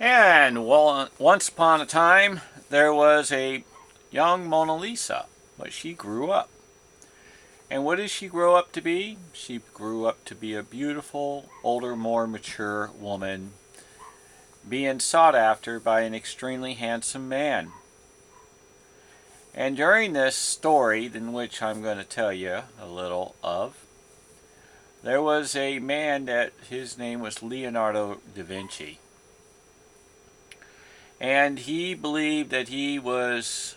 And well, once upon a time, there was a young Mona Lisa, but she grew up. And what did she grow up to be? She grew up to be a beautiful, older, more mature woman, being sought after by an extremely handsome man. And during this story, in which I'm going to tell you a little of, there was a man that his name was Leonardo da Vinci. And he believed that he was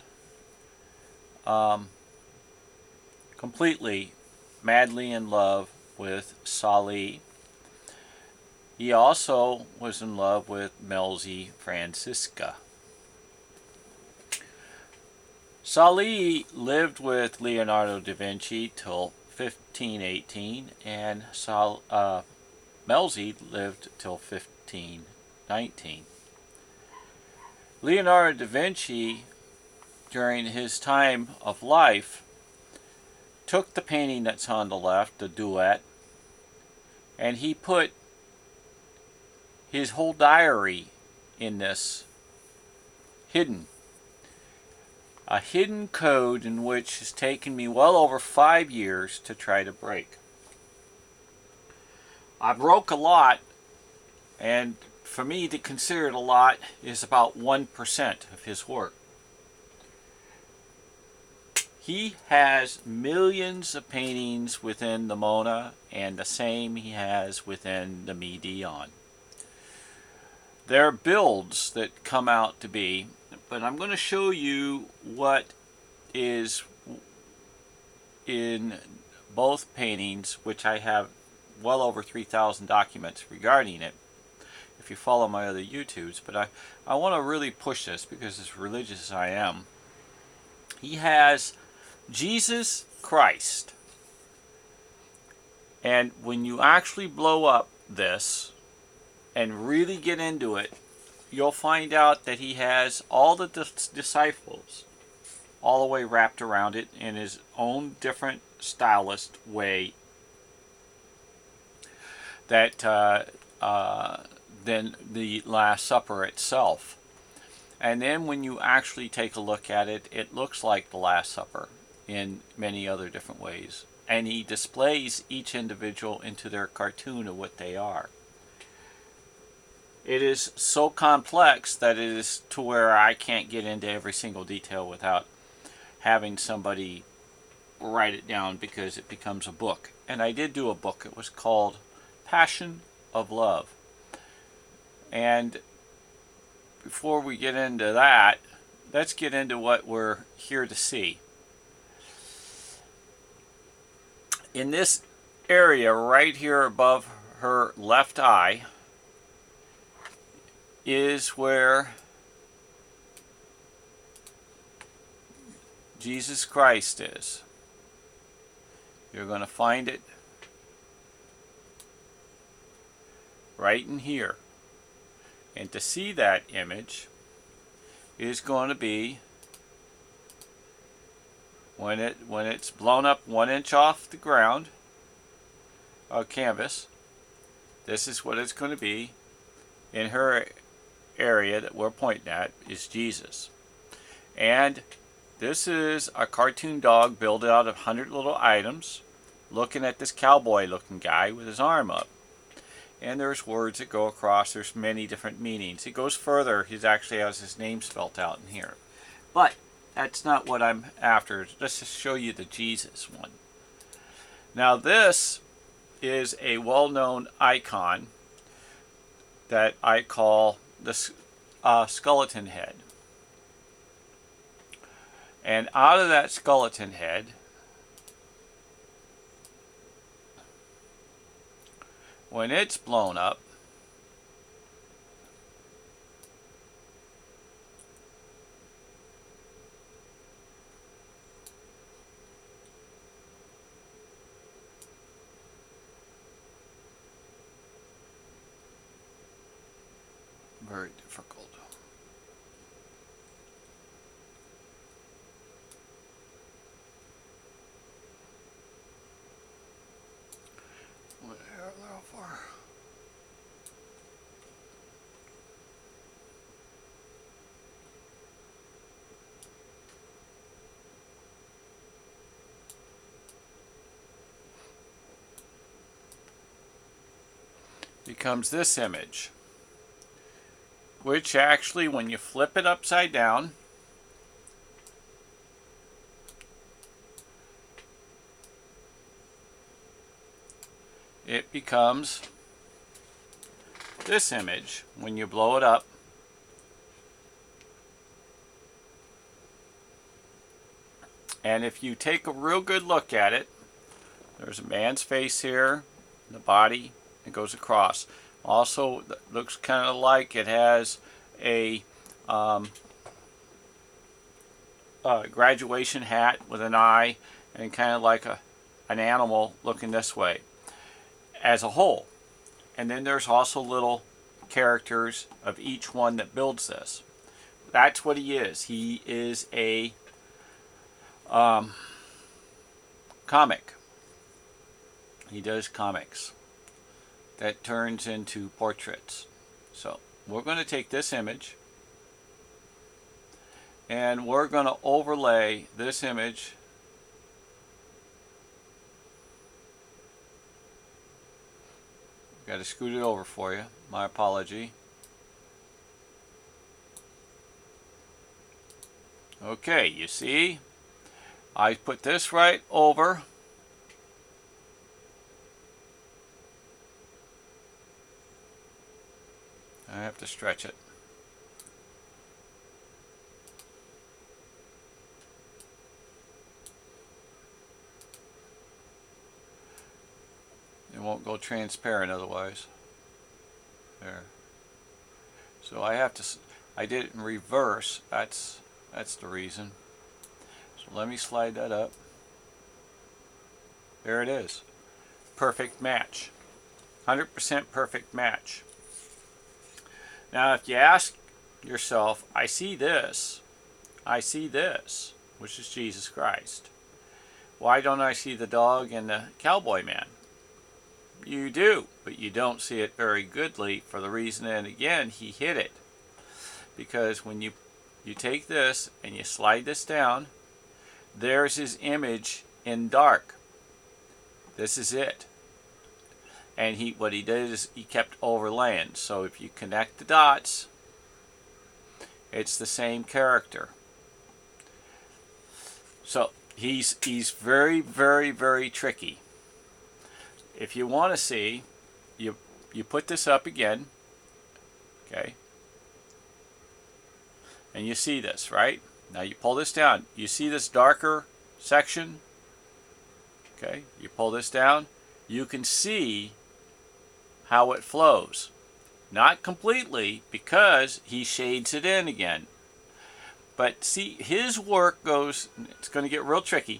completely, madly in love with Sali. He also was in love with Melzi Francisca. Sali lived with Leonardo da Vinci till 1518, and Melzi lived till 1519. Leonardo da Vinci, during his time of life, took the painting that's on the left, the duet, and he put his whole diary in this hidden. A hidden code in which has taken me well over 5 years to try to break. I broke a lot, and for me to consider it a lot is about 1% of his work. He has millions of paintings within the Mona, and the same he has within the MIDION. There are builds that come out to be, but I'm going to show you what is in both paintings, which I have well over 3,000 documents regarding it, if you follow my other YouTubes. But I want to really push this because as religious as I am, he has Jesus Christ. And when you actually blow up this and really get into it, you'll find out that he has all the disciples all the way wrapped around it in his own different stylist way that than the Last Supper itself. And then when you actually take a look at it, it looks like the Last Supper in many other different ways. And he displays each individual into their cartoon of what they are. It is so complex that it is to where I can't get into every single detail without having somebody write it down, because it becomes a book. And I did do a book. It was called Passion of Love. And before we get into that, let's get into what we're here to see. In this area right here above her left eye is where Jesus Christ is. You're going to find it right in here. And to see that image is going to be when it's blown up 1 inch off the ground canvas. This is what it's going to be. In her area that we're pointing at is Jesus. And this is a cartoon dog built out of 100 little items, looking at this cowboy looking guy with his arm up. And there's words that go across. There's many different meanings. It goes further. He actually has his name spelt out in here. But that's not what I'm after. Let's just show you the Jesus one. Now this is a well-known icon that I call the skeleton head. And out of that skeleton head, when it's blown up, very difficult. What a little far. becomes this image, which actually, when you flip it upside down, it becomes this image when you blow it up. And if you take a real good look at it, there's a man's face here, the body, it goes across. Also, looks kind of like it has a graduation hat with an eye, and kind of like an animal looking this way as a whole. And then there's also little characters of each one that builds this. That's what he is. He is a comic. He does comics that turns into portraits. So we're going to take this image and we're going to overlay this image got to scoot it over for you, my apology. Okay, you see, I put this right over. I have to stretch it. It won't go transparent otherwise. There. So I have to, I did it in reverse. That's the reason. So let me slide that up. There it is. Perfect match. 100% perfect match. Now if you ask yourself, I see this, which is Jesus Christ. Why don't I see the dog and the cowboy man? You do, but you don't see it very goodly for the reason, and again, he hid it. Because when you take this and you slide this down, there's his image in dark. This is it. And what he did is he kept overlaying. So if you connect the dots, it's the same character. So he's very, very, very tricky. If you want to see, you put this up again, okay, and you see this, right? Now you pull this down. You see this darker section, okay? You pull this down. You can see how it flows. Not completely, because he shades it in again. But see, his work goes, it's going to get real tricky.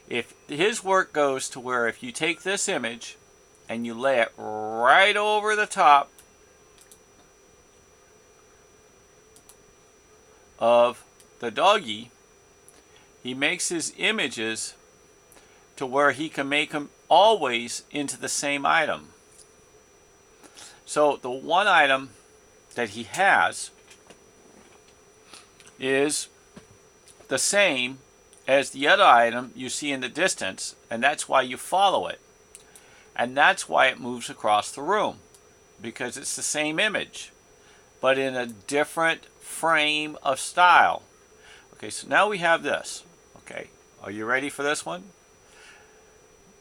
If his work goes to where if you take this image and you lay it right over the top of the doggy, he makes his images to where he can make them always into the same item. So the one item that he has is the same as the other item you see in the distance, and that's why you follow it. And that's why it moves across the room, because it's the same image, but in a different frame of style. Okay, so now we have this. Okay, are you ready for this one?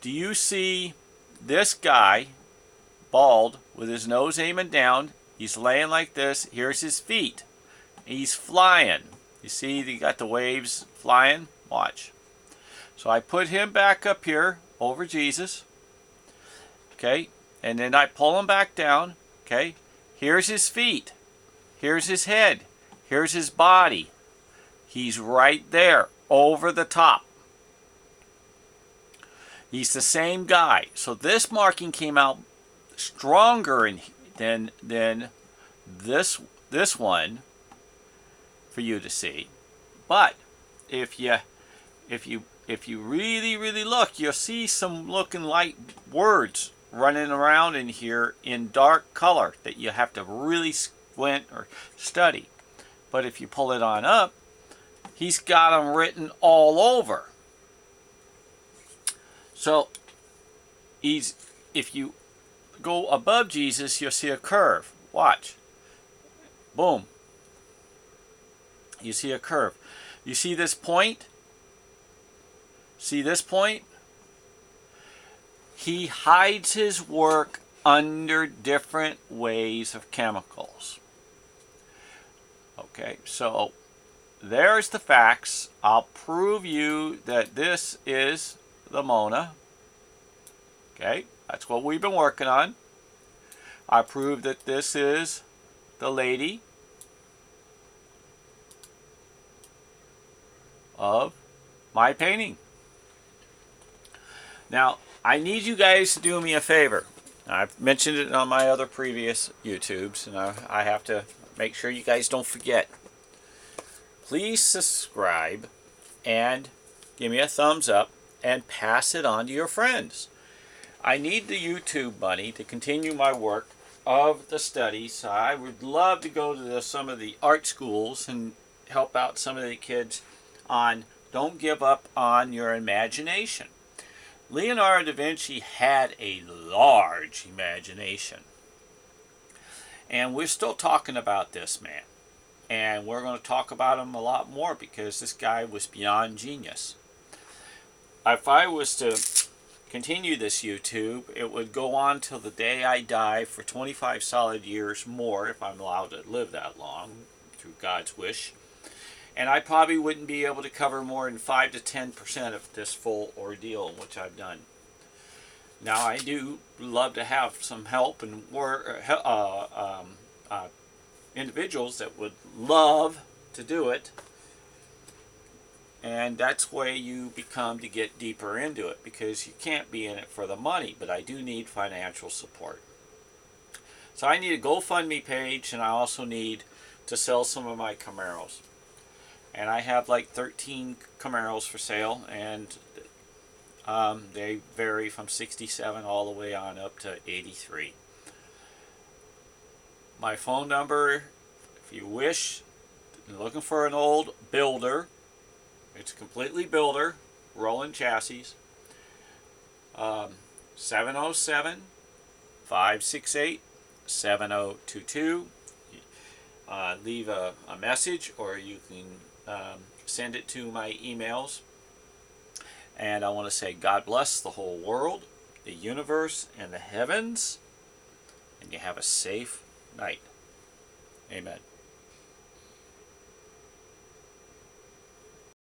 Do you see this guy, bald, with his nose aiming down? He's laying like this. Here's his feet. He's flying. You see, he got the waves flying? Watch. So I put him back up here over Jesus. Okay, and then I pull him back down. Okay, here's his feet. Here's his head. Here's his body. He's right there over the top. He's the same guy. So this marking came out stronger than this one for you to see. But if you really look, you'll see some looking like words running around in here in dark color that you have to really squint or study. But if you pull it on up, he's got them written all over. So if you go above Jesus, you'll see a curve. Watch. Boom. You see a curve. You see this point? See this point? He hides his work under different ways of chemicals. Okay, so there's the facts. I'll prove you that this is the Mona. Okay, that's what we've been working on. I prove that this is the lady of my painting. Now, I need you guys to do me a favor. I've mentioned it on my other previous YouTubes, and I have to make sure you guys don't forget. Please subscribe and give me a thumbs up and pass it on to your friends. I need the YouTube money to continue my work of the studies. I would love to go to some of the art schools and help out some of the kids on don't give up on your imagination. Leonardo da Vinci had a large imagination. And we're still talking about this man. And we're going to talk about him a lot more because this guy was beyond genius. If I was to continue this YouTube, it would go on till the day I die for 25 solid years more, if I'm allowed to live that long, through God's wish. And I probably wouldn't be able to cover more than 5 to 10% of this full ordeal, which I've done. Now, I do love to have some help and individuals that would love to do it. And that's where you become to get deeper into it, because you can't be in it for the money, but I do need financial support. So I need a GoFundMe page, and I also need to sell some of my Camaros. And I have like 13 Camaros for sale, and they vary from 67 all the way on up to 83. My phone number, if you wish, you're looking for an old builder, it's completely builder, rolling chassis, 707-568-7022. Leave a message, or you can send it to my emails. And I want to say God bless the whole world, the universe, and the heavens, and you have a safe night. Amen.